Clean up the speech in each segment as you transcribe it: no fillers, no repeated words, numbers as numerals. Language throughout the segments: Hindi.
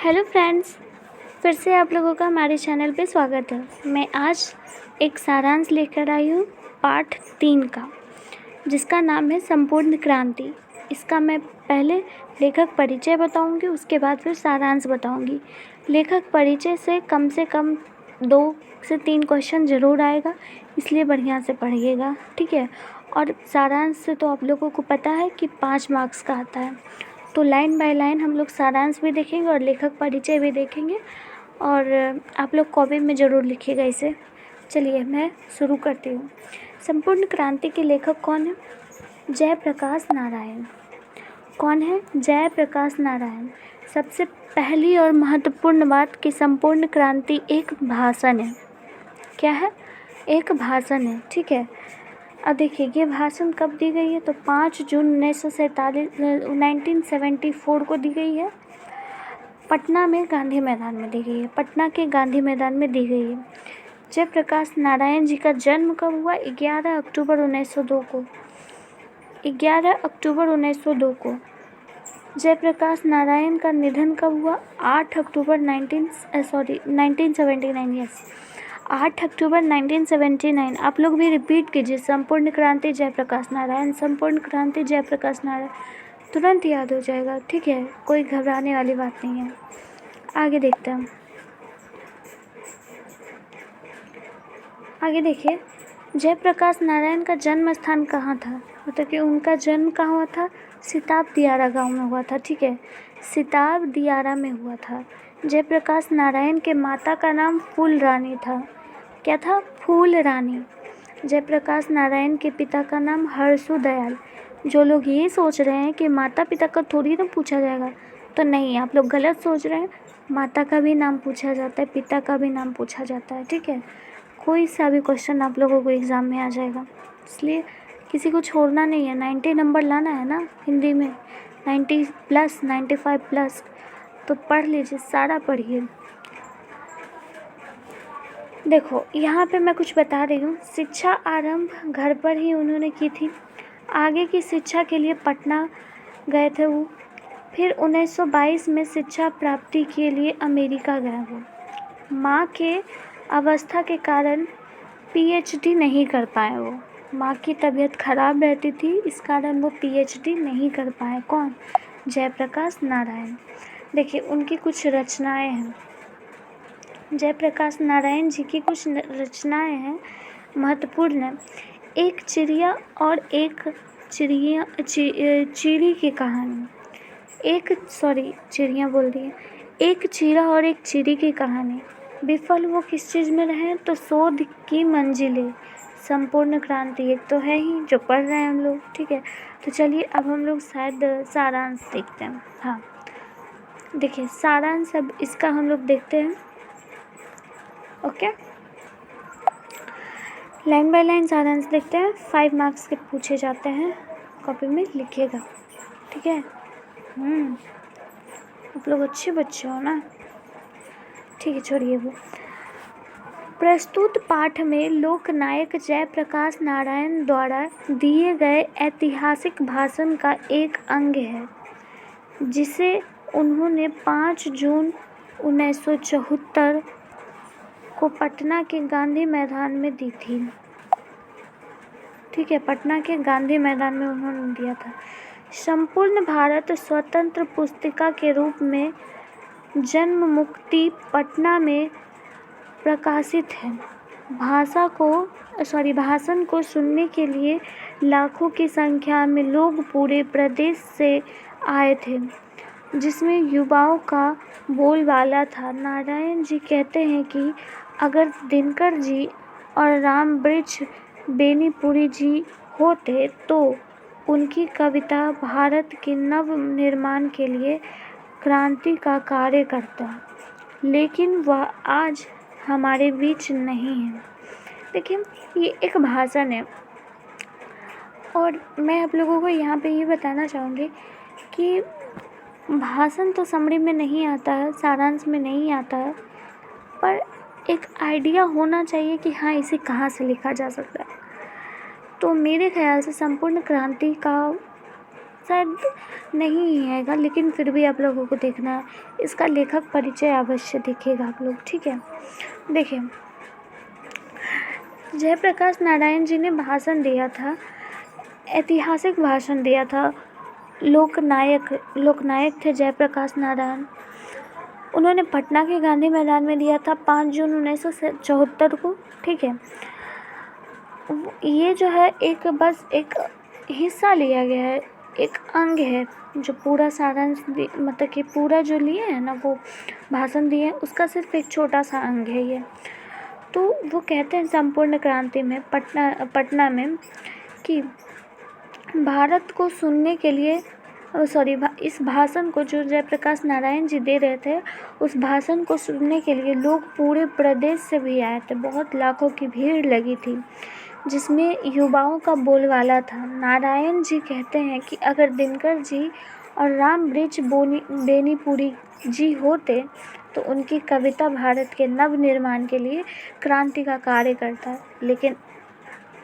हेलो फ्रेंड्स, फिर से आप लोगों का हमारे चैनल पे स्वागत है। मैं आज एक सारांश लेकर आई हूँ पाठ 3 का, जिसका नाम है संपूर्ण क्रांति। इसका मैं पहले लेखक परिचय बताऊँगी, उसके बाद फिर सारांश बताऊँगी। लेखक परिचय से कम 2 से 3 क्वेश्चन ज़रूर आएगा, इसलिए बढ़िया से पढ़िएगा, ठीक है। और सारांश से तो आप लोगों को पता है कि 5 मार्क्स का आता है। तो लाइन बाय लाइन हम लोग सारांश भी देखेंगे और लेखक परिचय भी देखेंगे, और आप लोग कॉपी में ज़रूर लिखिएगा इसे। चलिए मैं शुरू करती हूँ। संपूर्ण क्रांति के लेखक कौन है? जयप्रकाश नारायण। कौन है? जयप्रकाश नारायण। सबसे पहली और महत्वपूर्ण बात कि संपूर्ण क्रांति एक भाषण है। क्या है? एक भाषण है, ठीक है। अब देखिए, ये भाषण कब दी गई है? तो 5 जून 1974 को दी गई है। पटना में गांधी मैदान में दी गई है। पटना के गांधी मैदान में दी गई है। जयप्रकाश नारायण जी का जन्म कब हुआ? 11 अक्टूबर 1902 को। 11 अक्टूबर 1902 को। जयप्रकाश नारायण का निधन कब हुआ? 8 अक्टूबर 1979। यस, 8 अक्टूबर 1979। आप लोग भी रिपीट कीजिए, संपूर्ण क्रांति जयप्रकाश नारायण, संपूर्ण क्रांति जयप्रकाश नारायण, तुरंत याद हो जाएगा, ठीक है। कोई घबराने वाली बात नहीं है। आगे देखते हैं। आगे देखिए, जयप्रकाश नारायण का जन्म स्थान कहाँ था? मतलब कि उनका जन्म कहाँ हुआ था? सिताब दियारा गांव में हुआ था, ठीक है। सिताब दियारा में हुआ था। जयप्रकाश नारायण के माता का नाम फूल रानी था। क्या था? फूल रानी। जयप्रकाश नारायण के पिता का नाम हर्षु दयाल। जो लोग ये सोच रहे हैं कि माता पिता का थोड़ी ना पूछा जाएगा, तो नहीं, आप लोग गलत सोच रहे हैं। माता का भी नाम पूछा जाता है, पिता का भी नाम पूछा जाता है, ठीक है। कोई सा भी क्वेश्चन आप लोगों को एग्ज़ाम में आ जाएगा, इसलिए किसी को छोड़ना नहीं है। 90 नंबर लाना है ना हिंदी में, 90 प्लस, 95 प्लस। तो पढ़ लीजिए, सारा पढ़िए। देखो, यहाँ पे मैं कुछ बता रही हूँ। शिक्षा आरंभ घर पर ही उन्होंने की थी। आगे की शिक्षा के लिए पटना गए थे वो। फिर 1922 में शिक्षा प्राप्ति के लिए अमेरिका गए वो। माँ के अवस्था के कारण पीएचडी नहीं कर पाए वो। माँ की तबीयत खराब रहती थी, इस कारण वो पीएचडी नहीं कर पाए। कौन? जयप्रकाश नारायण। देखिए, उनकी कुछ रचनाएं हैं। जयप्रकाश नारायण जी की कुछ रचनाएं हैं, महत्वपूर्ण है। एक चिड़िया और एक चिड़ी की कहानी। चिड़िया बोल दी है। एक चीड़ा और एक चिड़ी की कहानी। विफल वो किस चीज़ में रहे? तो शोध की मंजिलें। संपूर्ण क्रांति एक तो है ही जो पढ़ रहे हैं हम लोग, ठीक है। तो चलिए अब हम लोग शायद सारांश देखते हैं। हाँ, देखिए सारांश अब इसका हम लोग देखते हैं। ओके, लाइन बाय लाइन सारांश देखते हैं। 5 मार्क्स के पूछे जाते हैं, कॉपी में लिखिएगा, ठीक है। आप लोग अच्छे बच्चे हो ना, ठीक है, छोड़िए वो। प्रस्तुत पाठ में लोकनायक जयप्रकाश नारायण द्वारा दिए गए ऐतिहासिक भाषण का एक अंग है, जिसे उन्होंने 5 जून 1974 को पटना के गांधी मैदान में दी थी, ठीक है। पटना के गांधी मैदान में उन्होंने दिया था। संपूर्ण भारत स्वतंत्र पुस्तिका के रूप में जन्म मुक्ति पटना में प्रकाशित है। भाषण को सुनने के लिए लाखों की संख्या में लोग पूरे प्रदेश से आए थे, जिसमें युवाओं का बोलबाला था। नारायण जी कहते हैं कि अगर दिनकर जी और रामवृक्ष बेनीपुरी जी होते तो उनकी कविता भारत के नव निर्माण के लिए क्रांति का कार्य करता, लेकिन वह आज हमारे बीच नहीं है। देखिए, ये एक भाषण है, और मैं आप लोगों को यहाँ पे ये बताना चाहूँगी कि भाषण तो समरी में नहीं आता है, सारांश में नहीं आता है, पर एक आइडिया होना चाहिए कि हाँ, इसे कहाँ से लिखा जा सकता है। तो मेरे ख्याल से संपूर्ण क्रांति का शायद नहीं ही आएगा, लेकिन फिर भी आप लोगों को देखना है। इसका लेखक परिचय अवश्य देखिएगा आप लोग, ठीक है। देखिए, जयप्रकाश नारायण जी ने भाषण दिया था, ऐतिहासिक भाषण दिया था। लोकनायक थे जयप्रकाश नारायण। उन्होंने पटना के गांधी मैदान में दिया था 5 जून 1974 को, ठीक है। ये जो है बस एक हिस्सा लिया गया है, एक अंग है, जो पूरा सारांश मतलब कि पूरा जो लिए है ना, वो भाषण दिए हैं, उसका सिर्फ एक छोटा सा अंग है ये। तो वो कहते हैं संपूर्ण क्रांति में पटना में कि भारत को सुनने के लिए इस भाषण को जो जयप्रकाश नारायण जी दे रहे थे, उस भाषण को सुनने के लिए लोग पूरे प्रदेश से भी आए थे। बहुत लाखों की भीड़ लगी थी, जिसमें युवाओं का बोलबाला था। नारायण जी कहते हैं कि अगर दिनकर जी और राम वृक्ष बेनीपुरी जी होते तो उनकी कविता भारत के नव निर्माण के लिए क्रांति का कार्य करता, लेकिन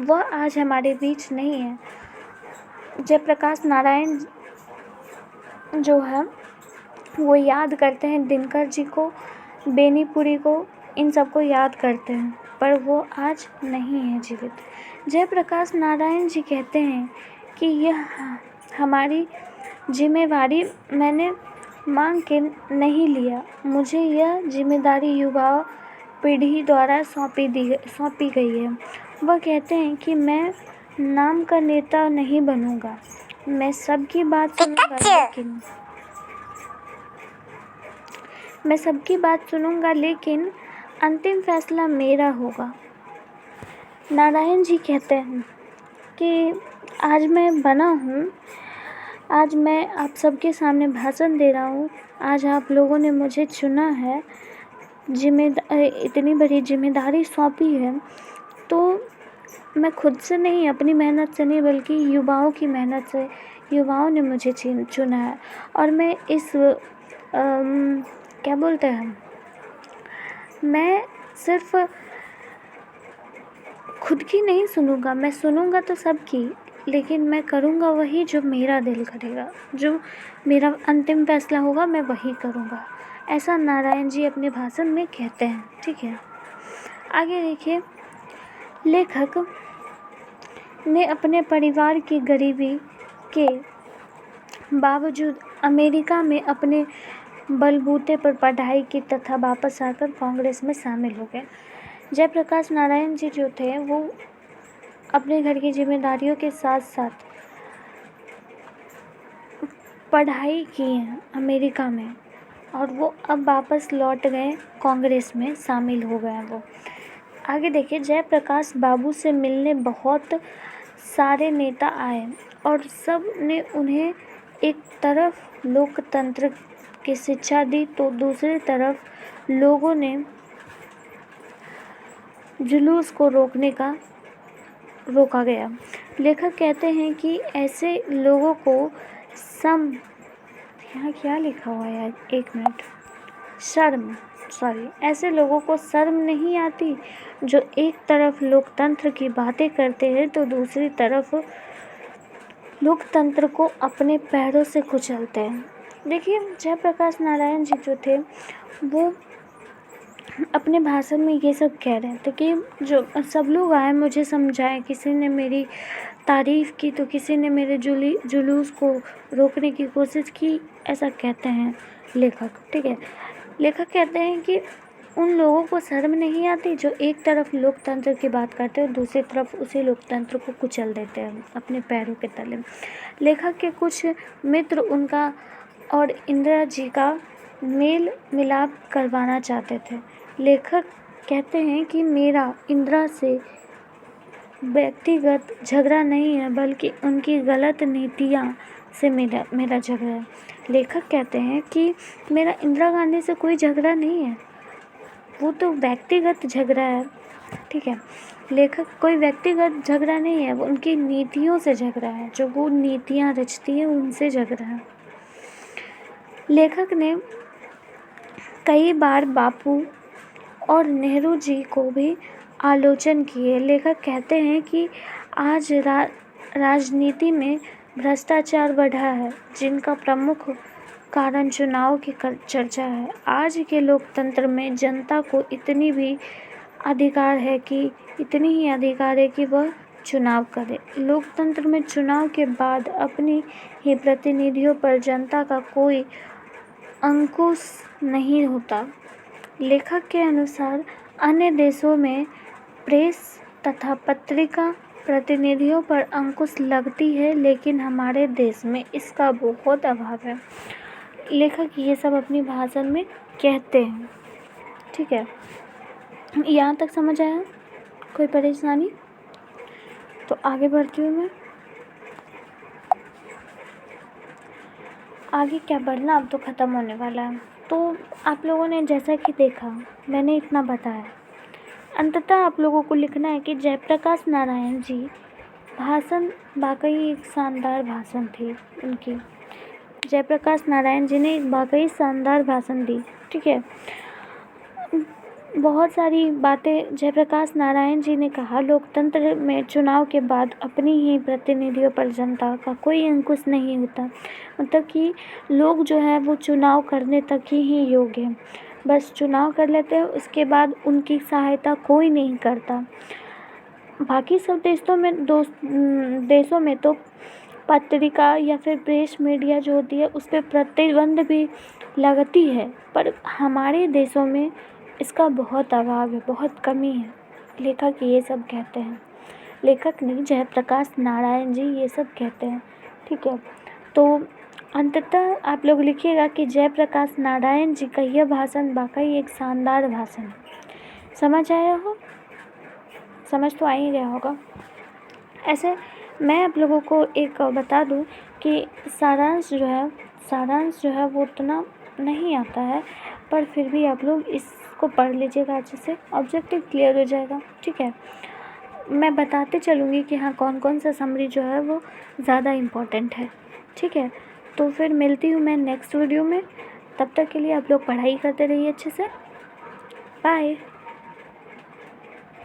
वह आज हमारे बीच नहीं है। जयप्रकाश नारायण जो है वो याद करते हैं दिनकर जी को, बेनीपुरी को, इन सबको याद करते हैं, पर वो आज नहीं है जीवित। जयप्रकाश नारायण जी कहते हैं कि यह हमारी जिम्मेवारी मैंने मांग के नहीं लिया, मुझे यह जिम्मेदारी युवा पीढ़ी द्वारा सौंपी गई है। वह कहते हैं कि मैं नाम का नेता नहीं बनूंगा, मैं सबकी बात सुनूंगा, लेकिन अंतिम फैसला मेरा होगा। नारायण जी कहते हैं कि आज मैं बना हूँ, आज मैं आप सबके सामने भाषण दे रहा हूँ, आज आप लोगों ने मुझे चुना है, इतनी बड़ी जिम्मेदारी सौंपी है, तो मैं खुद से नहीं, अपनी मेहनत से नहीं, बल्कि युवाओं की मेहनत से, युवाओं ने मुझे चुना है। और मैं क्या बोलते हैं, मैं सिर्फ खुद की नहीं सुनूंगा, मैं सुनूंगा तो सबकी, लेकिन मैं करूंगा वही जो मेरा दिल करेगा, जो मेरा अंतिम फैसला होगा मैं वही करूंगा। ऐसा नारायण जी अपने भाषण में कहते हैं, ठीक है। आगे देखिए, लेखक ने अपने परिवार की गरीबी के बावजूद अमेरिका में अपने बलबूते पर पढ़ाई की तथा वापस आकर कांग्रेस में शामिल हो गए। जयप्रकाश नारायण जी जो थे वो अपने घर की जिम्मेदारियों के साथ साथ पढ़ाई की है अमेरिका में, और वो अब वापस लौट गए, कांग्रेस में शामिल हो गए वो। आगे देखिए, जयप्रकाश बाबू से मिलने बहुत सारे नेता आए और सब ने उन्हें एक तरफ लोकतंत्र की शिक्षा दी तो दूसरी तरफ लोगों ने जुलूस को रोका गया। लेखक कहते हैं कि ऐसे लोगों को यहाँ क्या लिखा हुआ है यार, एक मिनट, ऐसे लोगों को शर्म नहीं आती जो एक तरफ लोकतंत्र की बातें करते हैं तो दूसरी तरफ लोकतंत्र को अपने पैरों से कुचलते हैं। देखिए, जयप्रकाश नारायण जी जो थे वो अपने भाषण में ये सब कह रहे थे कि जो सब लोग आए मुझे समझाए, किसी ने मेरी तारीफ़ की तो किसी ने मेरे जुलूस को रोकने की कोशिश की, ऐसा कहते हैं लेखक, ठीक है। लेखक कहते हैं कि उन लोगों को शर्म नहीं आती जो एक तरफ लोकतंत्र की बात करते हैं और दूसरी तरफ उसी लोकतंत्र को कुचल देते हैं अपने पैरों के तले। लेखक के कुछ मित्र उनका और इंदिरा जी का मेल मिलाप करवाना चाहते थे। लेखक कहते हैं कि मेरा इंदिरा से व्यक्तिगत झगड़ा नहीं है, बल्कि उनकी गलत नीतियाँ से मेरा झगड़ा है। लेखक कहते हैं कि मेरा इंदिरा गांधी से कोई झगड़ा नहीं है, वो तो व्यक्तिगत झगड़ा है, ठीक है। लेखक कोई व्यक्तिगत झगड़ा नहीं है, वो उनकी नीतियों से झगड़ा है, जो वो नीतियाँ रचती हैं उनसे झगड़ा है। लेखक ने कई बार बापू और नेहरू जी को भी आलोचन की है। लेखक कहते हैं कि आज राजनीति में भ्रष्टाचार बढ़ा है, जिनका प्रमुख कारण चुनाव की चर्चा है। आज के लोकतंत्र में जनता को इतनी ही अधिकार है कि वह चुनाव करे। लोकतंत्र में चुनाव के बाद अपनी ही प्रतिनिधियों पर जनता का कोई अंकुश नहीं होता। लेखक के अनुसार अन्य देशों में प्रेस तथा पत्रिका प्रतिनिधियों पर अंकुश लगती है, लेकिन हमारे देश में इसका बहुत अभाव है। लेखक ये सब अपनी भाषण में कहते हैं। ठीक है, यहाँ तक समझ आया? कोई परेशानी? तो आगे बढ़ती हूँ मैं। आगे क्या बढ़ना, अब तो ख़त्म होने वाला है। तो आप लोगों ने जैसा कि देखा, मैंने इतना बताया। अंततः आप लोगों को लिखना है कि जयप्रकाश नारायण जी भाषण वाकई एक शानदार भाषण थी उनकी। जयप्रकाश नारायण जी ने एक वाकई शानदार भाषण दी। ठीक है, बहुत सारी बातें जयप्रकाश नारायण जी ने कहा। लोकतंत्र में चुनाव के बाद अपनी ही प्रतिनिधियों पर जनता का कोई अंकुश नहीं होता। मतलब कि लोग जो है वो चुनाव करने तक ही योग्य हैं, बस चुनाव कर लेते हैं, उसके बाद उनकी सहायता कोई नहीं करता। बाकी सब देशों में तो पत्रिका या फिर प्रेस मीडिया जो होती है उस पर प्रतिबंध भी लगती है, पर हमारे देशों में इसका बहुत अभाव है, बहुत कमी है। लेखक ये सब कहते हैं। लेखक नहीं, जयप्रकाश नारायण जी ये सब कहते हैं। ठीक है, तो अंततः आप लोग लिखिएगा कि जयप्रकाश नारायण जी का यह भाषण वाकई एक शानदार भाषण है। समझ आया हो? समझ तो आ ही गया होगा। ऐसे मैं आप लोगों को एक बता दूं कि सारांश जो है वो उतना नहीं आता है, पर फिर भी आप लोग इसको पढ़ लीजिएगा अच्छे से, ऑब्जेक्टिव क्लियर हो जाएगा। ठीक है, मैं बताते चलूँगी कि हाँ कौन कौन सा समरी जो है वो ज़्यादा इम्पोर्टेंट है। ठीक है, तो फिर मिलती हूँ मैं नेक्स्ट वीडियो में। तब तक के लिए आप लोग पढ़ाई करते रहिए अच्छे से। बाय।